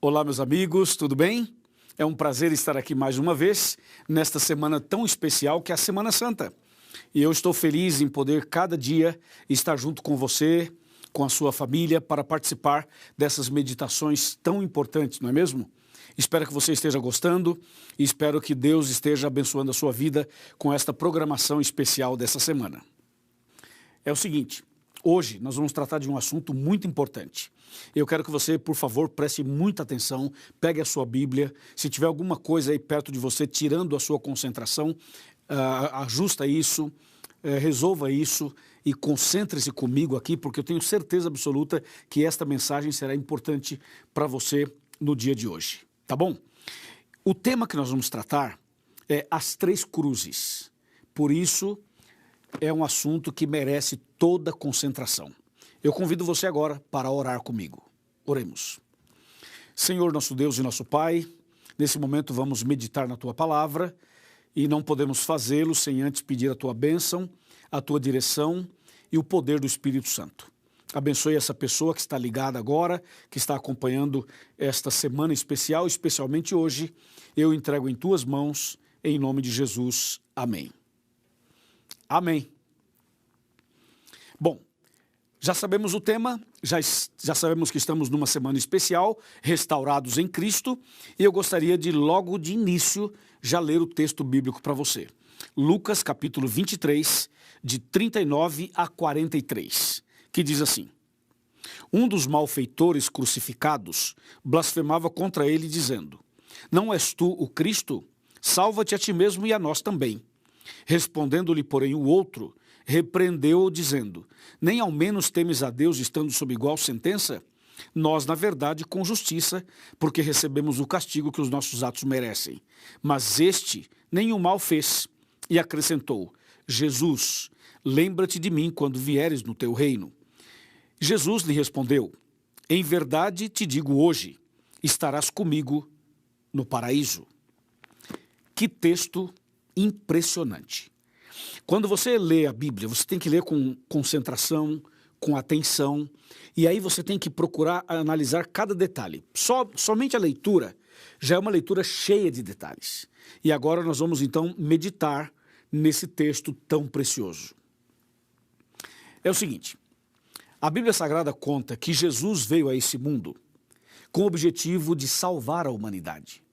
Olá, meus amigos, tudo bem? É um prazer estar aqui mais uma vez, nesta semana tão especial que é a Semana Santa. E eu estou feliz em poder, cada dia, estar junto com você, com a sua família, para participar dessas meditações tão importantes, não é mesmo? Espero que você esteja gostando e espero que Deus esteja abençoando a sua vida com esta programação especial dessa semana. É o seguinte, hoje nós vamos tratar de um assunto muito importante. Eu quero que você, por favor, preste muita atenção, pegue a sua Bíblia, se tiver alguma coisa aí perto de você, tirando a sua concentração, ajusta isso, resolva isso e concentre-se comigo aqui, porque eu tenho certeza absoluta que esta mensagem será importante para você no dia de hoje, tá bom? O tema que nós vamos tratar é as três cruzes, por isso é um assunto que merece toda concentração. Eu convido você agora para orar comigo. Oremos. Senhor, nosso Deus e nosso Pai, nesse momento vamos meditar na Tua Palavra e não podemos fazê-lo sem antes pedir a Tua bênção, a Tua direção e o poder do Espírito Santo. Abençoe essa pessoa que está ligada agora, que está acompanhando esta semana especial, especialmente hoje. Eu entrego em Tuas mãos, em nome de Jesus. Amém. Amém. Bom, já sabemos o tema, já sabemos que estamos numa semana especial, restaurados em Cristo, e eu gostaria de, logo de início, já ler o texto bíblico para você. Lucas, capítulo 23, de 39 a 43, que diz assim: Um dos malfeitores crucificados blasfemava contra ele, dizendo: Não és tu o Cristo? Salva-te a ti mesmo e a nós também. Respondendo-lhe, porém, o outro, repreendeu-o, dizendo: Nem ao menos temes a Deus, estando sob igual sentença? Nós, na verdade, com justiça, porque recebemos o castigo que os nossos atos merecem. Mas este nenhum mal fez. E acrescentou: Jesus, lembra-te de mim quando vieres no teu reino. Jesus lhe respondeu: Em verdade te digo hoje, estarás comigo no paraíso. Que texto impressionante. Quando você lê a Bíblia, você tem que ler com concentração, com atenção, e aí você tem que procurar analisar cada detalhe. Somente a leitura já é uma leitura cheia de detalhes. E agora nós vamos então meditar nesse texto tão precioso. É o seguinte, a Bíblia Sagrada conta que Jesus veio a esse mundo com o objetivo de salvar a humanidade.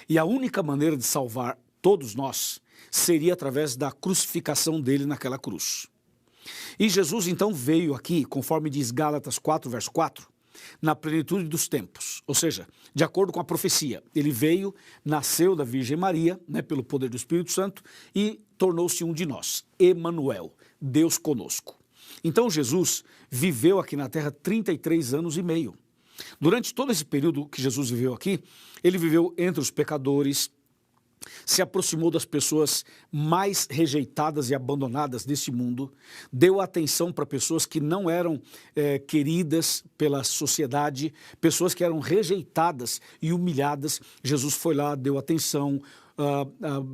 E a única maneira de salvar todos nós seria através da crucificação dele naquela cruz. E Jesus então veio aqui, conforme diz Gálatas 4, verso 4, na plenitude dos tempos, ou seja, de acordo com a profecia. Ele veio, nasceu da Virgem Maria, pelo poder do Espírito Santo, e tornou-se um de nós, Emanuel, Deus conosco. Então Jesus viveu aqui na terra 33 anos e meio. Durante todo esse período que Jesus viveu aqui, ele viveu entre os pecadores, se aproximou das pessoas mais rejeitadas e abandonadas desse mundo, deu atenção para pessoas que não eram queridas pela sociedade, pessoas que eram rejeitadas e humilhadas. Jesus foi lá, deu atenção,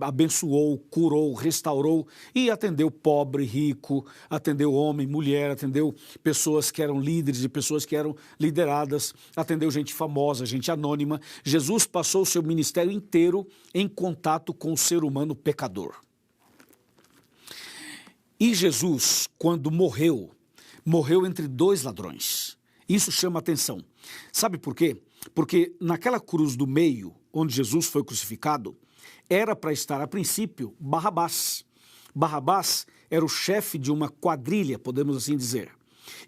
abençoou, curou, restaurou e atendeu pobre, rico, atendeu homem, mulher, atendeu pessoas que eram líderes e pessoas que eram lideradas, atendeu gente famosa, gente anônima. Jesus passou o seu ministério inteiro em contato com o ser humano pecador. E Jesus, quando morreu entre dois ladrões. Isso chama atenção. Sabe por quê? Porque naquela cruz do meio, onde Jesus foi crucificado, era para estar, a princípio, Barrabás. Barrabás era o chefe de uma quadrilha, podemos assim dizer.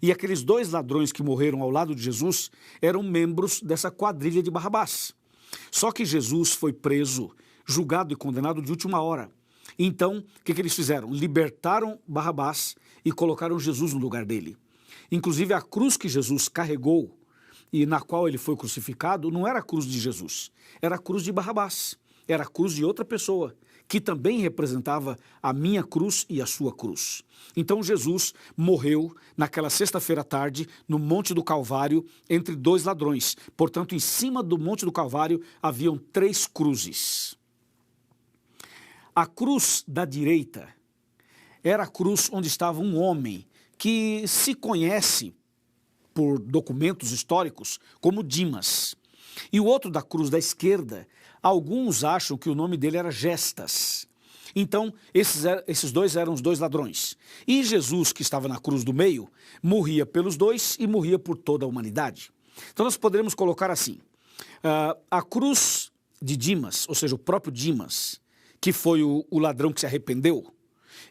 E aqueles dois ladrões que morreram ao lado de Jesus eram membros dessa quadrilha de Barrabás. Só que Jesus foi preso, julgado e condenado de última hora. Então, o que eles fizeram? Libertaram Barrabás e colocaram Jesus no lugar dele. Inclusive, a cruz que Jesus carregou e na qual ele foi crucificado não era a cruz de Jesus, era a cruz de Barrabás. Era a cruz de outra pessoa, que também representava a minha cruz e a sua cruz. Então Jesus morreu naquela sexta-feira à tarde, no Monte do Calvário, entre dois ladrões. Portanto, em cima do Monte do Calvário haviam três cruzes. A cruz da direita era a cruz onde estava um homem que se conhece por documentos históricos como Dimas. E o outro da cruz da esquerda, alguns acham que o nome dele era Gestas. Então, esses dois eram os dois ladrões. E Jesus, que estava na cruz do meio, morria pelos dois e morria por toda a humanidade. Então, nós poderíamos colocar assim, a cruz de Dimas, ou seja, o próprio Dimas, que foi o ladrão que se arrependeu,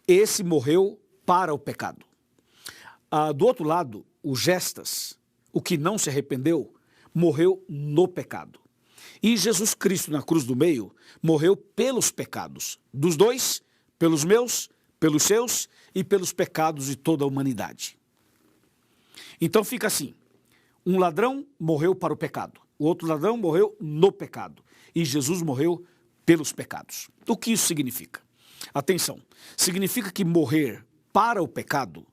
esse morreu para o pecado. Do outro lado, o Gestas, o que não se arrependeu, morreu no pecado. E Jesus Cristo, na cruz do meio, morreu pelos pecados dos dois, pelos meus, pelos seus e pelos pecados de toda a humanidade. Então fica assim, um ladrão morreu para o pecado, o outro ladrão morreu no pecado, e Jesus morreu pelos pecados. O que isso significa? Atenção, significa que morrer para o pecado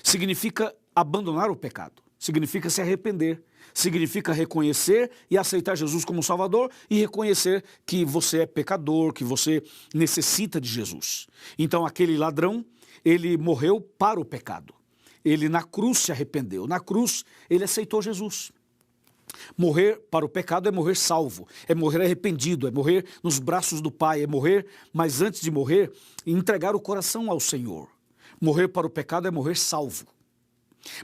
significa abandonar o pecado, significa se arrepender, significa reconhecer e aceitar Jesus como Salvador e reconhecer que você é pecador, que você necessita de Jesus. Então aquele ladrão, ele morreu para o pecado. Ele na cruz se arrependeu, na cruz ele aceitou Jesus. Morrer para o pecado é morrer salvo, é morrer arrependido, é morrer nos braços do Pai, é morrer, mas antes de morrer, entregar o coração ao Senhor. Morrer para o pecado é morrer salvo.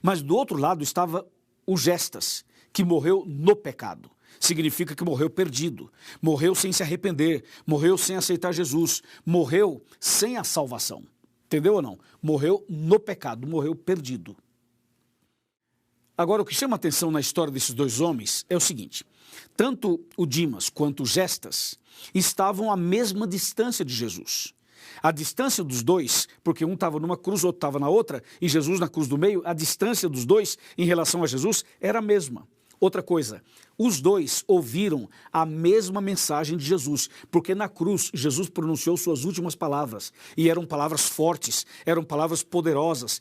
Mas do outro lado estava o Gestas, que morreu no pecado. Significa que morreu perdido, morreu sem se arrepender, morreu sem aceitar Jesus, morreu sem a salvação. Entendeu ou não? Morreu no pecado, morreu perdido. Agora, o que chama a atenção na história desses dois homens é o seguinte, tanto o Dimas quanto o Gestas estavam à mesma distância de Jesus. A distância dos dois, porque um estava numa cruz, o outro estava na outra, e Jesus na cruz do meio, a distância dos dois em relação a Jesus era a mesma. Outra coisa, os dois ouviram a mesma mensagem de Jesus, porque na cruz Jesus pronunciou suas últimas palavras, e eram palavras fortes, eram palavras poderosas,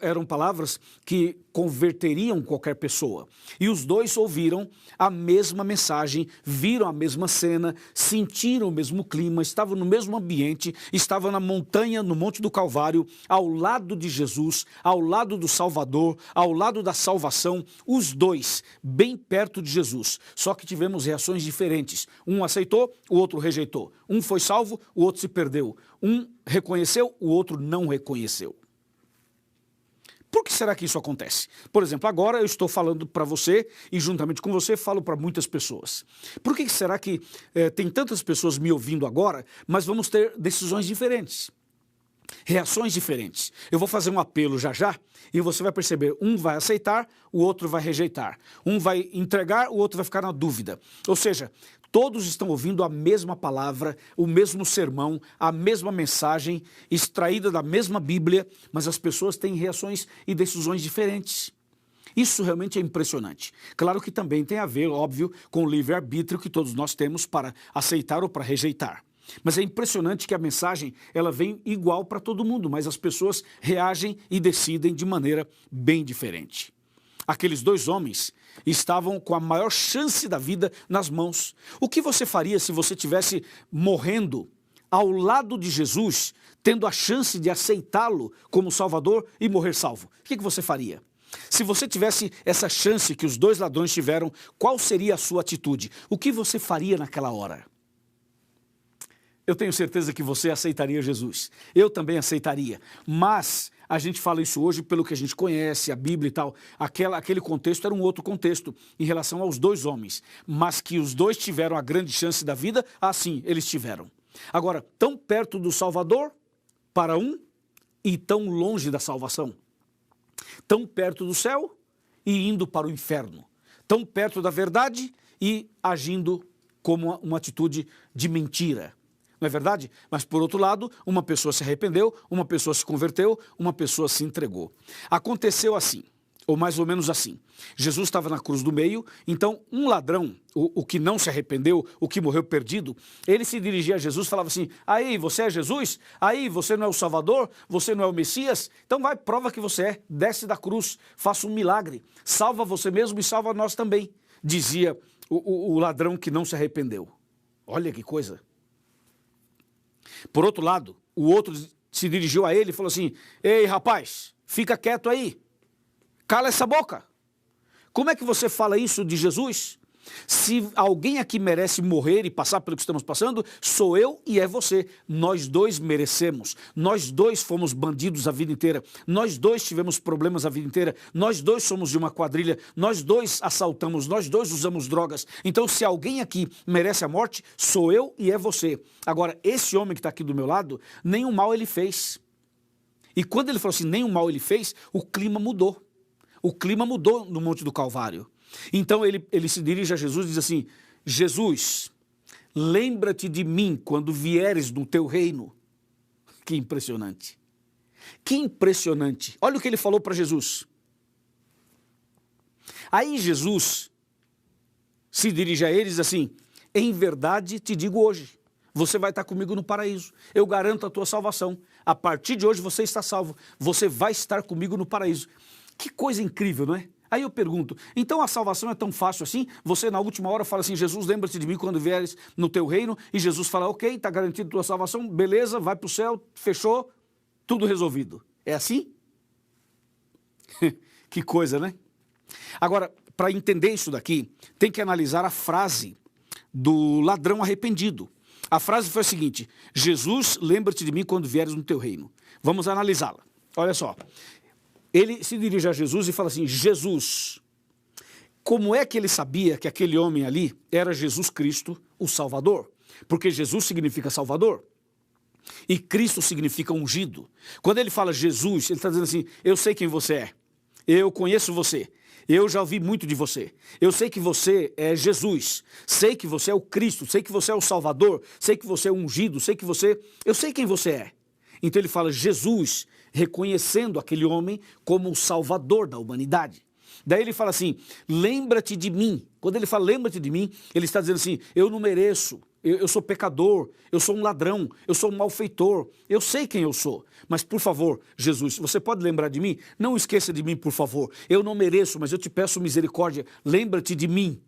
eram palavras que converteriam qualquer pessoa. E os dois ouviram a mesma mensagem, viram a mesma cena, sentiram o mesmo clima, estavam no mesmo ambiente, estavam na montanha, no Monte do Calvário, ao lado de Jesus, ao lado do Salvador, ao lado da salvação, os dois, bem perto de Jesus. Só que tivemos reações diferentes. Um aceitou, o outro rejeitou. Um foi salvo, o outro se perdeu. Um reconheceu, o outro não reconheceu. Por que será que isso acontece? Por exemplo, agora eu estou falando para você e juntamente com você falo para muitas pessoas. Por que será que tem tantas pessoas me ouvindo agora, mas vamos ter decisões diferentes? Reações diferentes. Eu vou fazer um apelo já já e você vai perceber, um vai aceitar, o outro vai rejeitar. Um vai entregar, o outro vai ficar na dúvida. Ou seja, todos estão ouvindo a mesma palavra, o mesmo sermão, a mesma mensagem, extraída da mesma Bíblia, mas as pessoas têm reações e decisões diferentes. Isso realmente é impressionante. Claro que também tem a ver, óbvio, com o livre-arbítrio que todos nós temos para aceitar ou para rejeitar. Mas é impressionante que a mensagem ela vem igual para todo mundo, mas as pessoas reagem e decidem de maneira bem diferente. Aqueles dois homens estavam com a maior chance da vida nas mãos. O que você faria se você estivesse morrendo ao lado de Jesus, tendo a chance de aceitá-lo como Salvador e morrer salvo? O que você faria? Se você tivesse essa chance que os dois ladrões tiveram, qual seria a sua atitude? O que você faria naquela hora? Eu tenho certeza que você aceitaria Jesus. Eu também aceitaria. Mas a gente fala isso hoje pelo que a gente conhece, a Bíblia e tal. Aquele contexto era um outro contexto em relação aos dois homens. Mas que os dois tiveram a grande chance da vida, sim, eles tiveram. Agora, tão perto do Salvador para um e tão longe da salvação. Tão perto do céu e indo para o inferno. Tão perto da verdade e agindo como uma atitude de mentira. Não é verdade? Mas, por outro lado, uma pessoa se arrependeu, uma pessoa se converteu, uma pessoa se entregou. Aconteceu assim, ou mais ou menos assim. Jesus estava na cruz do meio, então um ladrão, o que não se arrependeu, o que morreu perdido, ele se dirigia a Jesus e falava assim, aí, você é Jesus? Aí, você não é o Salvador? Você não é o Messias? Então vai, prova que você é, desce da cruz, faça um milagre, salva você mesmo e salva nós também, dizia o ladrão que não se arrependeu. Olha que coisa. Por outro lado, o outro se dirigiu a ele e falou assim, ei rapaz, fica quieto aí, cala essa boca. Como é que você fala isso de Jesus? Se alguém aqui merece morrer e passar pelo que estamos passando, sou eu e é você. Nós dois merecemos. Nós dois fomos bandidos a vida inteira. Nós dois tivemos problemas a vida inteira. Nós dois somos de uma quadrilha. Nós dois assaltamos. Nós dois usamos drogas. Então, se alguém aqui merece a morte, sou eu e é você. Agora, esse homem que está aqui do meu lado, nenhum mal ele fez. E quando ele falou assim, nenhum mal ele fez, o clima mudou. O clima mudou no Monte do Calvário. Então ele se dirige a Jesus e diz assim, Jesus, lembra-te de mim quando vieres no teu reino. Que impressionante. Que impressionante. Olha o que ele falou para Jesus. Aí Jesus se dirige a ele e diz assim, em verdade te digo hoje, você vai estar comigo no paraíso. Eu garanto a tua salvação. A partir de hoje você está salvo. Você vai estar comigo no paraíso. Que coisa incrível, não é? Aí eu pergunto, então a salvação é tão fácil assim? Você na última hora fala assim, Jesus, lembra-te de mim quando vieres no teu reino, e Jesus fala, ok, está garantido a tua salvação, beleza, vai para o céu, fechou, tudo resolvido. É assim? Que coisa, né? Agora, para entender isso daqui, tem que analisar a frase do ladrão arrependido. A frase foi a seguinte, Jesus, lembra-te de mim quando vieres no teu reino. Vamos analisá-la. Olha só. Ele se dirige a Jesus e fala assim, Jesus, como é que ele sabia que aquele homem ali era Jesus Cristo, o Salvador? Porque Jesus significa Salvador e Cristo significa ungido. Quando ele fala Jesus, ele está dizendo assim, eu sei quem você é, eu conheço você, eu já ouvi muito de você, eu sei que você é Jesus, sei que você é o Cristo, sei que você é o Salvador, sei que você é ungido, eu sei quem você é. Então ele fala Jesus, reconhecendo aquele homem como o salvador da humanidade. Daí ele fala assim, lembra-te de mim. Quando ele fala lembra-te de mim, ele está dizendo assim, eu não mereço, eu sou pecador, eu sou um ladrão, eu sou um malfeitor, eu sei quem eu sou. Mas por favor, Jesus, você pode lembrar de mim? Não esqueça de mim, por favor. Eu não mereço, mas eu te peço misericórdia, lembra-te de mim.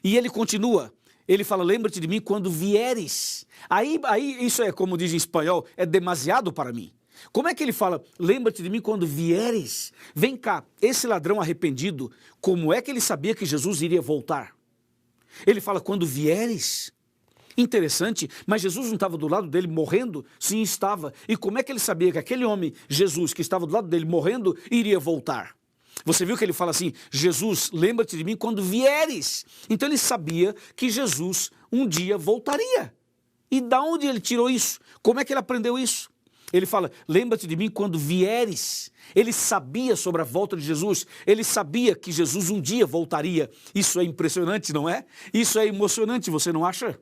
E ele continua. Ele fala, lembra-te de mim quando vieres. Aí isso é, como diz em espanhol, é demasiado para mim. Como é que ele fala, lembra-te de mim quando vieres? Vem cá, esse ladrão arrependido, como é que ele sabia que Jesus iria voltar? Ele fala, quando vieres? Interessante, mas Jesus não estava do lado dele morrendo? Sim, estava. E como é que ele sabia que aquele homem, Jesus, que estava do lado dele morrendo, iria voltar? Você viu que ele fala assim, Jesus, lembra-te de mim quando vieres. Então ele sabia que Jesus um dia voltaria. E da onde ele tirou isso? Como é que ele aprendeu isso? Ele fala, lembra-te de mim quando vieres. Ele sabia sobre a volta de Jesus, ele sabia que Jesus um dia voltaria. Isso é impressionante, não é? Isso é emocionante, você não acha?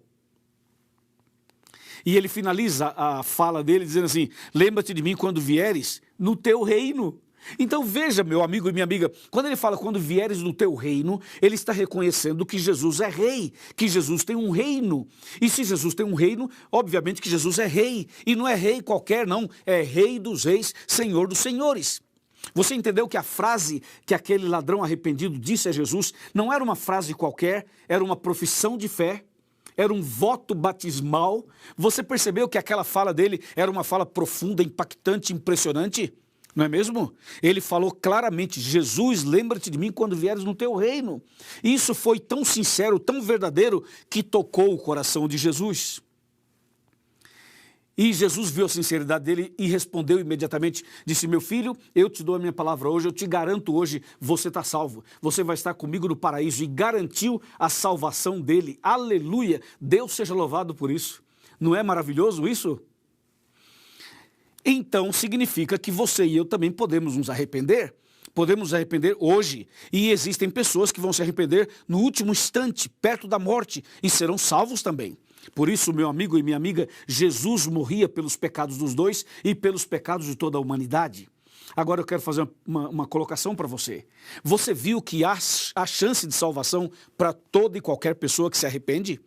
E ele finaliza a fala dele dizendo assim, lembra-te de mim quando vieres no teu reino. Então veja, meu amigo e minha amiga, quando ele fala quando vieres no teu reino, ele está reconhecendo que Jesus é rei, que Jesus tem um reino. E se Jesus tem um reino, obviamente que Jesus é rei. E não é rei qualquer não, é rei dos reis, senhor dos senhores. Você entendeu que a frase que aquele ladrão arrependido disse a Jesus não era uma frase qualquer, era uma profissão de fé, era um voto batismal. Você percebeu que aquela fala dele era uma fala profunda, impactante, impressionante? Não é mesmo? Ele falou claramente, Jesus, lembra-te de mim quando vieres no teu reino. Isso foi tão sincero, tão verdadeiro, que tocou o coração de Jesus. E Jesus viu a sinceridade dele e respondeu imediatamente, disse, meu filho, eu te dou a minha palavra hoje, eu te garanto hoje, você está salvo. Você vai estar comigo no paraíso, e garantiu a salvação dele. Aleluia! Deus seja louvado por isso. Não é maravilhoso isso? Então significa que você e eu também podemos nos arrepender. Podemos nos arrepender hoje. E existem pessoas que vão se arrepender no último instante, perto da morte, e serão salvos também. Por isso, meu amigo e minha amiga, Jesus morria pelos pecados dos dois e pelos pecados de toda a humanidade. Agora eu quero fazer uma colocação para você. Você viu que há chance de salvação para toda e qualquer pessoa que se arrepende?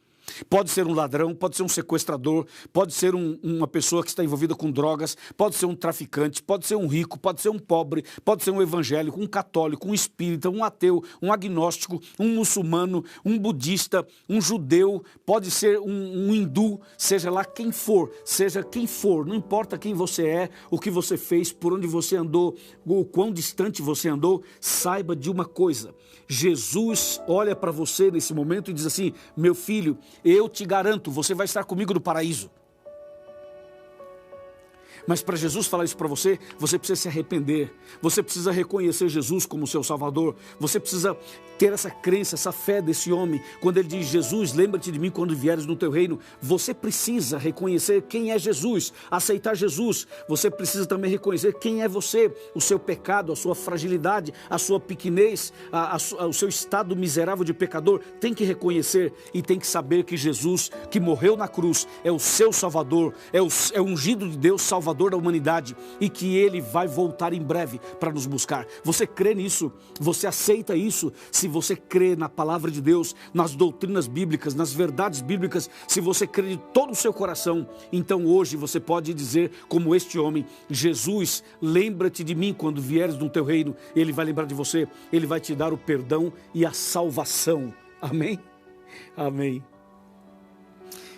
Pode ser um ladrão, pode ser um sequestrador, pode ser uma pessoa que está envolvida com drogas, pode ser um traficante, pode ser um rico, pode ser um pobre, pode ser um evangélico, um católico, um espírita, um ateu, um agnóstico, um muçulmano, um budista, um judeu, pode ser um hindu, seja lá quem for, não importa quem você é, o que você fez, por onde você andou, o quão distante você andou, saiba de uma coisa: Jesus olha para você nesse momento e diz assim: meu filho, eu te garanto, você vai estar comigo no paraíso. Mas para Jesus falar isso para você, você precisa se arrepender, você precisa reconhecer Jesus como seu Salvador, você precisa ter essa crença, essa fé desse homem. Quando ele diz: Jesus, lembra-te de mim quando vieres no teu reino, você precisa reconhecer quem é Jesus, aceitar Jesus. Você precisa também reconhecer quem é você, o seu pecado, a sua fragilidade, a sua pequenez, o seu estado miserável de pecador. Tem que reconhecer e tem que saber que Jesus, que morreu na cruz, é o seu Salvador, é o ungido de Deus, Salvador da humanidade, e que ele vai voltar em breve para nos buscar. Você crê nisso? Você aceita isso? Se você crê na palavra de Deus, nas doutrinas bíblicas, nas verdades bíblicas, se você crê de todo o seu coração, então hoje você pode dizer como este homem: Jesus, lembra-te de mim quando vieres no teu reino. Ele vai lembrar de você, ele vai te dar o perdão e a salvação. Amém? Amém.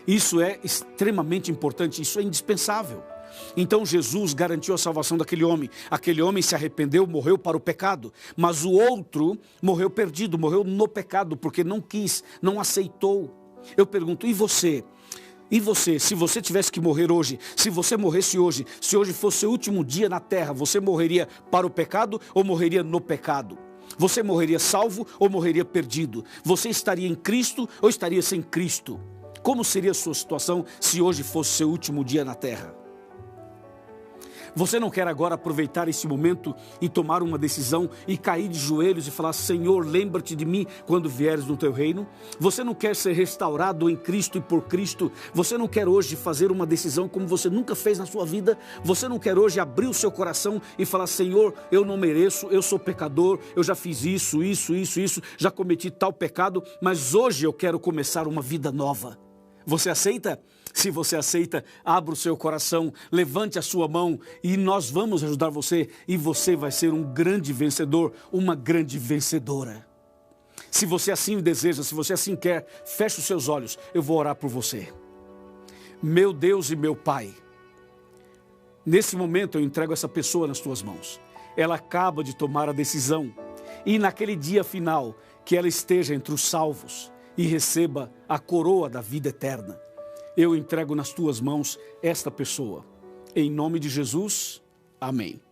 Isso é extremamente importante, isso é indispensável. Então Jesus garantiu a salvação daquele homem. Aquele homem se arrependeu, morreu para o pecado. Mas o outro morreu perdido, morreu no pecado, porque não quis, não aceitou. Eu pergunto: e você? E você, se você tivesse que morrer hoje, se você morresse hoje, se hoje fosse seu último dia na terra, você morreria para o pecado ou morreria no pecado? Você morreria salvo ou morreria perdido? Você estaria em Cristo ou estaria sem Cristo? Como seria a sua situação se hoje fosse seu último dia na terra? Você não quer agora aproveitar esse momento e tomar uma decisão e cair de joelhos e falar: Senhor, lembra-te de mim quando vieres no teu reino? Você não quer ser restaurado em Cristo e por Cristo? Você não quer hoje fazer uma decisão como você nunca fez na sua vida? Você não quer hoje abrir o seu coração e falar: Senhor, eu não mereço, eu sou pecador, eu já fiz isso, já cometi tal pecado, mas hoje eu quero começar uma vida nova. Você aceita? Se você aceita, abra o seu coração, levante a sua mão e nós vamos ajudar você, e você vai ser um grande vencedor, uma grande vencedora. Se você assim deseja, se você assim quer, feche os seus olhos, eu vou orar por você. Meu Deus e meu Pai, nesse momento eu entrego essa pessoa nas tuas mãos. Ela acaba de tomar a decisão, e naquele dia final, que ela esteja entre os salvos e receba a coroa da vida eterna. Eu entrego nas tuas mãos esta pessoa. Em nome de Jesus, amém.